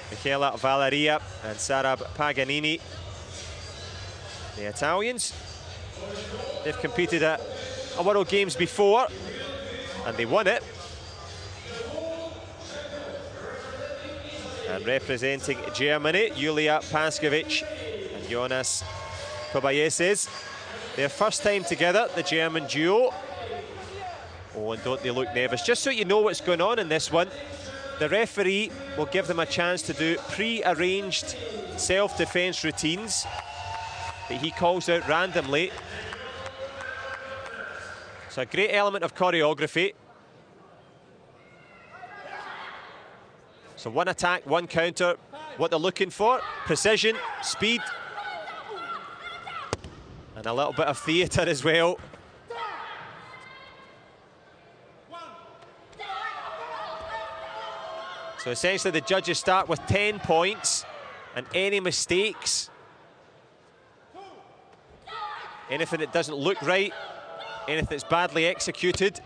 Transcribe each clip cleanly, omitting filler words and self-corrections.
Michela Valeria and Sarab Paganini. The Italians, they've competed at a World Games before and they won it. And representing Germany, Julia Paskovic and Jonas Kobayasis. Their first time together, the German duo. Oh, and don't they look nervous. Just so you know what's going on in this one, the referee will give them a chance to do pre-arranged self-defense routines that he calls out randomly. So a great element of choreography. So one attack, one counter. What they're looking for, precision, speed, and a little bit of theatre as well. So essentially the judges start with 10 points, and any mistakes, anything that doesn't look right, anything that's badly executed,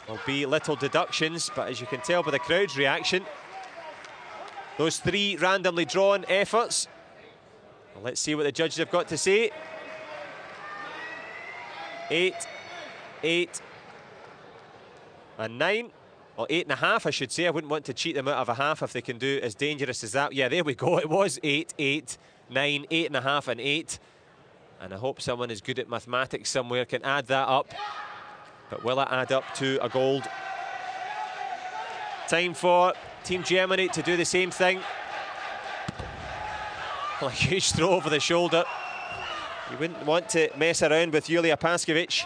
will be little deductions. But as you can tell by the crowd's reaction, those 3 randomly drawn efforts, well, let's see what the judges have got to say. 8, 8, and 9. Well, 8.5, I should say. I wouldn't want to cheat them out of a half if they can do as dangerous as that. Yeah, there we go. It was 8, 8, 9, 8.5, and 8. And I hope someone is good at mathematics somewhere can add that up. But will it add up to a gold? Time for Team Germany to do the same thing. Well, a huge throw over the shoulder. You wouldn't want to mess around with Julia Paskovic.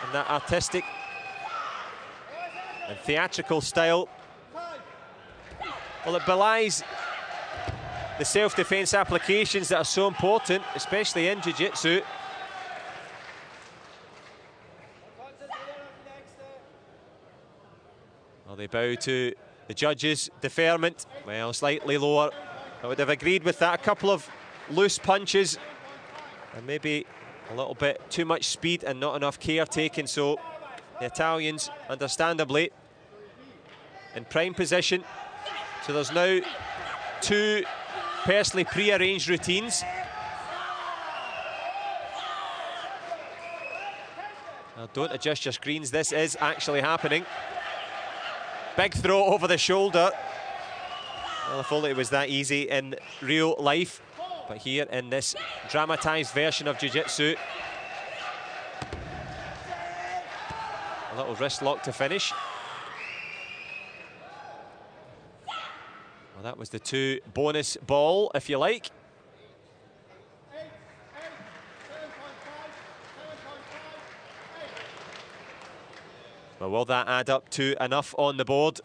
And that artistic and theatrical style, well, it belies the self-defense applications that are so important, especially in jiu-jitsu. Well, they bow to the judges' deferment. Well, slightly lower. I would have agreed with that. A couple of loose punches and maybe a little bit too much speed and not enough care taken. So the Italians, understandably, in prime position. So there's now 2 personally pre-arranged routines. Now, don't adjust your screens. This is actually happening. Big throw over the shoulder. Well, if only it was that easy in real life. But here in this dramatised version of jiu-jitsu, a little wrist lock to finish. Well, that was the 2 bonus ball, if you like. Well, will that add up to enough on the board?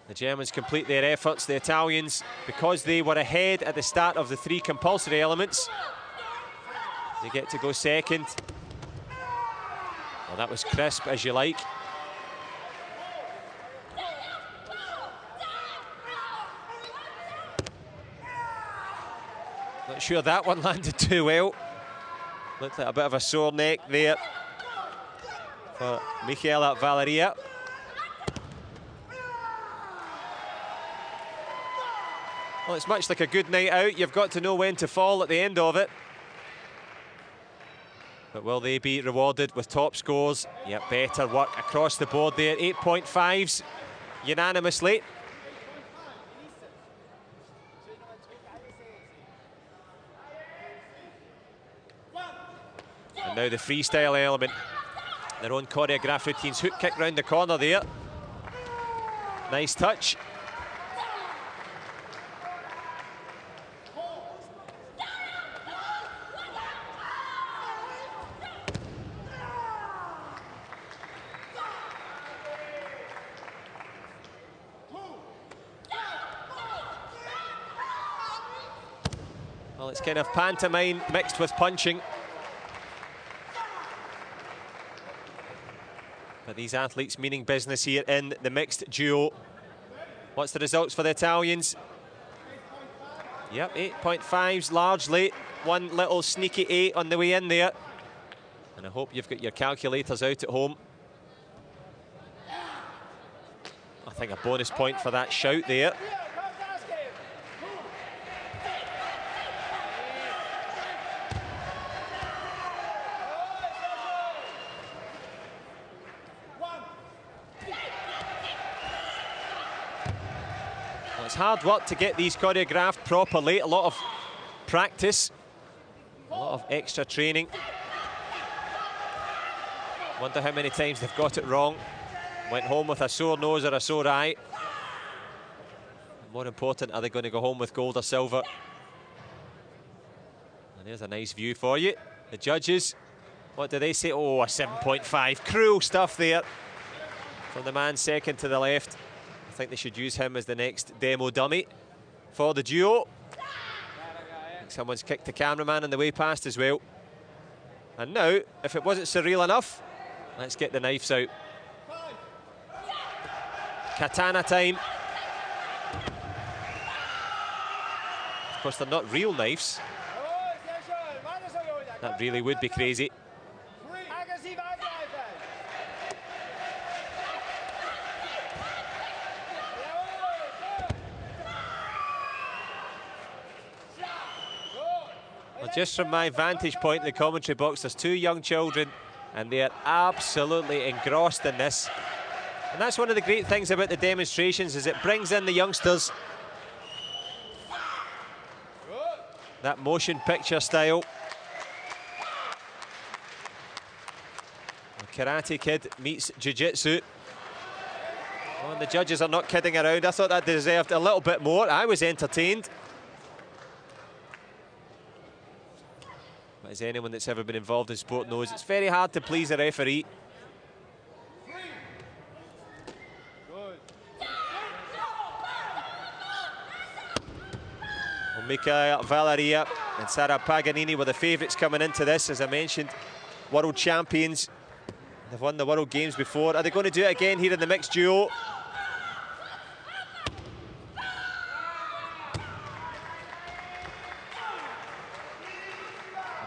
The Germans complete their efforts. The Italians, because they were ahead at the start of the 3 compulsory elements, they get to go second. Well, that was crisp, as you like. Not sure that one landed too well. Looked like a bit of a sore neck there for Michela Valeria. Well, it's much like a good night out. You've got to know when to fall at the end of it. But will they be rewarded with top scores? Yep, better work across the board there. 8.5s unanimously. And now the freestyle element. Their own choreographed routines. Hook kick round the corner there. Nice touch. Well, it's kind of pantomime mixed with punching. But these athletes meaning business here in the mixed duo. What's the results for the Italians? Yep, 8.5s largely. One little sneaky 8 on the way in there. And And I hope you've got your calculators out at home. I think a bonus point for that shout there. Well, it's hard work to get these choreographed properly. A lot of practice, a lot of extra training. Wonder how many times they've got it wrong. Went home with a sore nose or a sore eye. More important, are they going to go home with gold or silver? And there's a nice view for you. The judges, what do they say? Oh, a 7.5. Cruel stuff there from the man second to the left. I think they should use him as the next demo dummy for the duo. Someone's kicked the cameraman on the way past as well. And now, if it wasn't surreal enough, let's get the knives out. Katana time. Of course, they're not real knives. That really would be crazy. Well, just from my vantage point in the commentary box, there's two young children and they are absolutely engrossed in this. And that's one of the great things about the demonstrations, is it brings in the youngsters. That motion picture style. The Karate Kid meets Jiu-Jitsu. Oh, and the judges are not kidding around. I thought that deserved a little bit more. I was entertained. But as anyone that's ever been involved in sport knows, it's very hard to please a referee. Mika Valeria and Sara Paganini were the favourites coming into this, as I mentioned. World champions. They've won the World Games before. Are they going to do it again here in the mixed duo?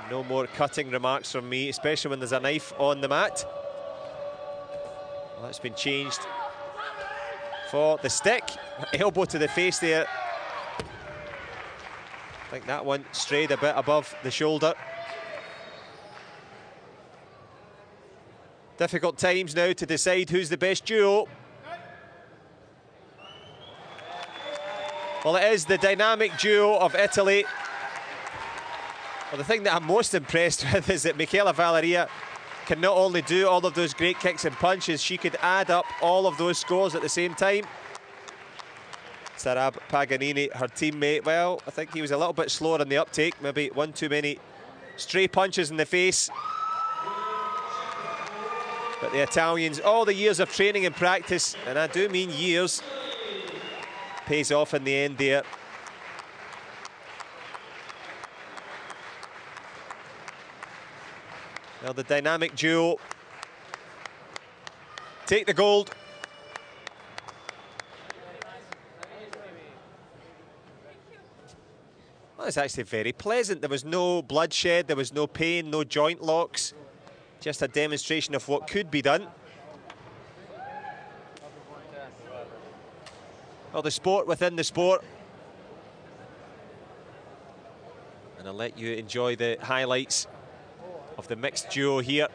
No more cutting remarks from me, especially when there's a knife on the mat. Well, that's been changed for the stick. Elbow to the face there. I think that one strayed a bit above the shoulder. Difficult times now to decide who's the best duo. Well, it is the dynamic duo of Italy. Well, the thing that I'm most impressed with is that Michela Valeria can not only do all of those great kicks and punches, she could add up all of those scores at the same time. Sarab Paganini, her teammate, well, I think he was a little bit slower in the uptake, maybe one too many stray punches in the face. But the Italians, all the years of training and practice, and I do mean years, pays off in the end there. Well, the dynamic duo take the gold. Well, it's actually very pleasant. There was no bloodshed, there was no pain, no joint locks. Just a demonstration of what could be done. Well, the sport within the sport. And I'll let you enjoy the highlights of the mixed duo here.